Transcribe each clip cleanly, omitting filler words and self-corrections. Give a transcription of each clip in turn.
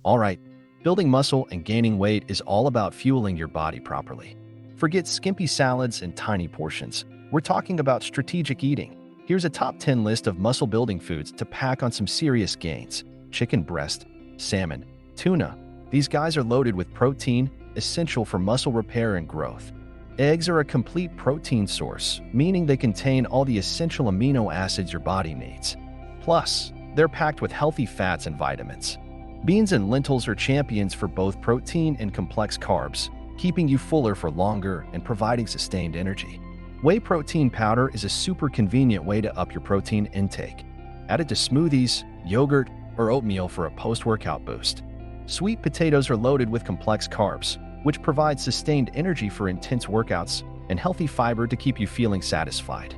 All right, building muscle and gaining weight is all about fueling your body properly. Forget skimpy salads and tiny portions. We're talking about strategic eating. Here's a top 10 list of muscle-building foods to pack on some serious gains. Chicken breast, salmon, tuna. These guys are loaded with protein, essential for muscle repair and growth. Eggs are a complete protein source, meaning they contain all the essential amino acids your body needs. Plus, they're packed with healthy fats and vitamins. Beans and lentils are champions for both protein and complex carbs, keeping you fuller for longer and providing sustained energy. Whey protein powder is a super convenient way to up your protein intake. Add it to smoothies, yogurt, or oatmeal for a post-workout boost. Sweet potatoes are loaded with complex carbs, which provide sustained energy for intense workouts and healthy fiber to keep you feeling satisfied.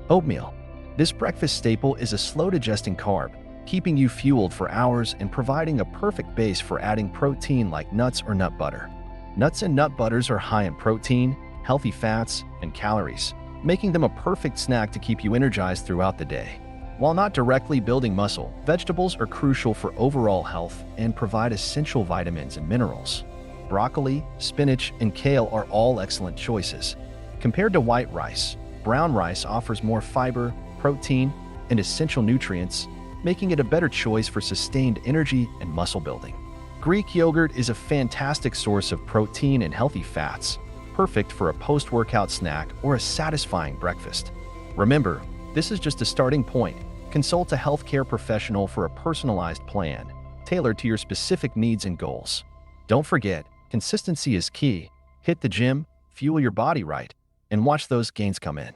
Oatmeal. This breakfast staple is a slow-digesting carb, keeping you fueled for hours and providing a perfect base for adding protein like nuts or nut butter. Nuts and nut butters are high in protein, healthy fats, and calories, making them a perfect snack to keep you energized throughout the day. While not directly building muscle, vegetables are crucial for overall health and provide essential vitamins and minerals. Broccoli, spinach, and kale are all excellent choices. Compared to white rice, brown rice offers more fiber, protein, and essential nutrients, making it a better choice for sustained energy and muscle building. Greek yogurt is a fantastic source of protein and healthy fats, perfect for a post-workout snack or a satisfying breakfast. Remember, this is just a starting point. Consult a healthcare professional for a personalized plan, tailored to your specific needs and goals. Don't forget, consistency is key. Hit the gym, fuel your body right, and watch those gains come in.